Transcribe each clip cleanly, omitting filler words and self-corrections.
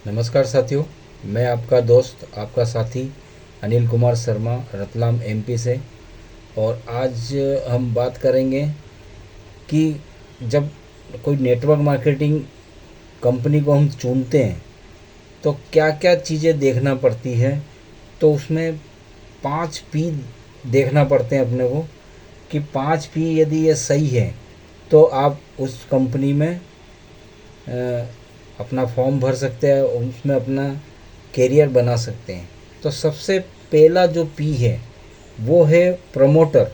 नमस्कार साथियों, मैं आपका दोस्त, आपका साथी अनिल कुमार शर्मा, रतलाम एमपी से। और आज हम बात करेंगे कि जब कोई नेटवर्क मार्केटिंग कंपनी को हम चुनते हैं तो क्या क्या चीज़ें देखना पड़ती है। तो उसमें 5 P देखना पड़ते हैं अपने को, कि 5 P यदि ये सही है तो आप उस कंपनी में अपना फॉर्म भर सकते हैं, उसमें अपना कैरियर बना सकते हैं। तो सबसे पहला जो पी है वो है प्रमोटर।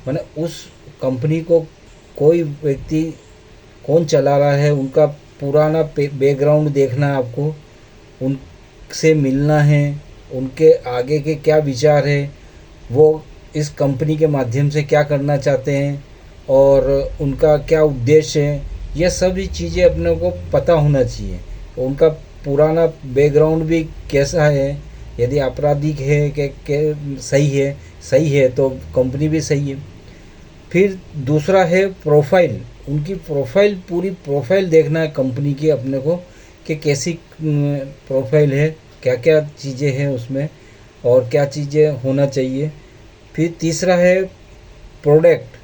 माने उस कंपनी को कोई व्यक्ति कौन चला रहा है, उनका पुराना बैकग्राउंड देखना है आपको, उनसे मिलना है, उनके आगे के क्या विचार है, वो इस कंपनी के माध्यम से क्या करना चाहते हैं और उनका क्या उद्देश्य है। यह सभी चीज़ें अपने को पता होना चाहिए। उनका पुराना बैकग्राउंड भी कैसा है, यदि आपराधिक है कि सही है तो कंपनी भी सही है। फिर दूसरा है प्रोफाइल। उनकी प्रोफाइल, पूरी प्रोफाइल देखना है कंपनी की अपने को, कि कैसी प्रोफाइल है, क्या क्या चीज़ें हैं उसमें और क्या चीज़ें होना चाहिए। फिर तीसरा है प्रोडक्ट,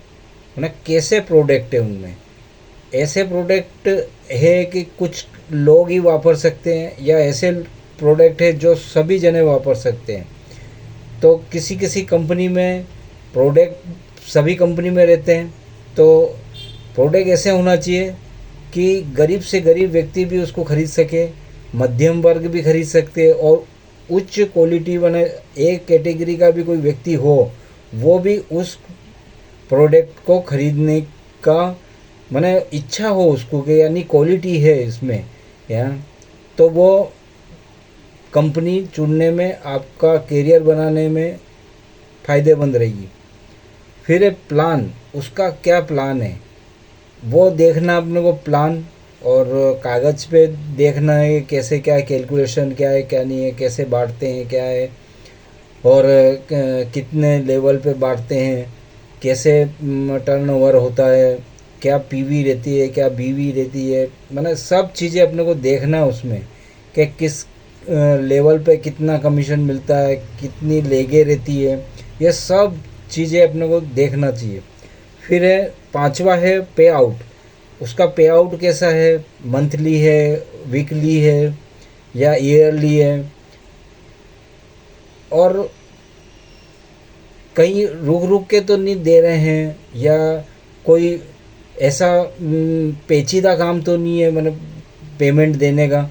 मतलब कैसे प्रोडक्ट है उनमें। ऐसे प्रोडक्ट है कि कुछ लोग ही वापर सकते हैं, या ऐसे प्रोडक्ट है जो सभी जने वापर सकते हैं। तो किसी किसी कंपनी में प्रोडक्ट सभी कंपनी में रहते हैं, तो प्रोडक्ट ऐसे होना चाहिए कि गरीब से गरीब व्यक्ति भी उसको खरीद सके, मध्यम वर्ग भी खरीद सकते हैं, और उच्च क्वालिटी बने एक कैटेगरी का भी कोई व्यक्ति हो वो भी उस प्रोडक्ट को खरीदने का माने इच्छा हो उसको, कि यानी क्वालिटी है इसमें, या तो वो कंपनी चुनने में, आपका करियर बनाने में फ़ायदेमंद रहेगी। फिर है प्लान, उसका क्या प्लान है वो देखना अपने को, प्लान। और कागज़ पे देखना है कैसे, क्या है कैलकुलेशन, क्या है क्या नहीं है, कैसे बांटते हैं क्या है, और कितने लेवल पे बांटते हैं, कैसे टर्नओवर होता है, क्या पीवी रहती है, क्या बीवी रहती है। मतलब सब चीज़ें अपने को देखना है उसमें, कि किस लेवल पे कितना कमीशन मिलता है, कितनी लेगे रहती है, ये सब चीज़ें अपने को देखना चाहिए। फिर है पांचवा है पे आउट। उसका पे आउट कैसा है, मंथली है, वीकली है या ईयरली है, और कहीं रुक रुक के तो नहीं दे रहे हैं, या कोई ऐसा पेचीदा काम तो नहीं है मतलब पेमेंट देने का।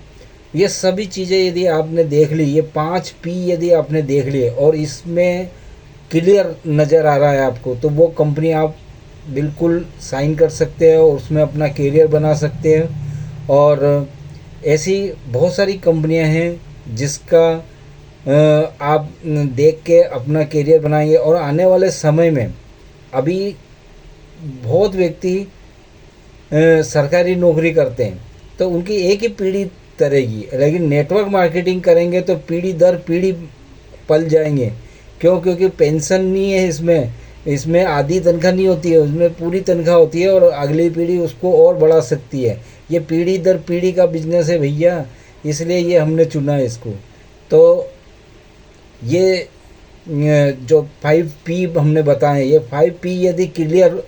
ये सभी चीज़ें यदि आपने देख ली, ये 5 P यदि आपने देख लिए और इसमें क्लियर नज़र आ रहा है आपको, तो वो कंपनी आप बिल्कुल साइन कर सकते हैं और उसमें अपना करियर बना सकते हैं। और ऐसी बहुत सारी कंपनियां हैं जिसका आप देख के अपना करियर बनाएंगे। और आने वाले समय में अभी बहुत व्यक्ति सरकारी नौकरी करते हैं, तो उनकी एक ही पीढ़ी तरेगी, लेकिन नेटवर्क मार्केटिंग करेंगे तो पीढ़ी दर पीढ़ी पल जाएंगे। क्यों? क्योंकि पेंशन नहीं है इसमें, इसमें आधी तनख्वाह नहीं होती है, उसमें पूरी तनख्वाह होती है और अगली पीढ़ी उसको और बढ़ा सकती है। ये पीढ़ी दर पीढ़ी का बिजनेस है भैया, इसलिए ये हमने चुना है इसको। तो ये जो 5 P हमने बताए, ये 5 P यदि क्लियर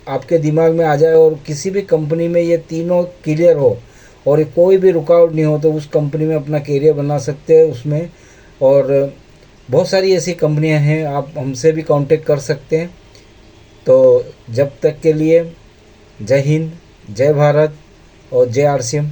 आपके दिमाग में आ जाए और किसी भी कंपनी में ये तीनों क्लियर हो और कोई भी रुकावट नहीं हो, तो उस कंपनी में अपना करियर बना सकते हैं उसमें। और बहुत सारी ऐसी कंपनियां हैं, आप हमसे भी कांटेक्ट कर सकते हैं। तो जब तक के लिए जय हिंद, जय भारत और जय RCM।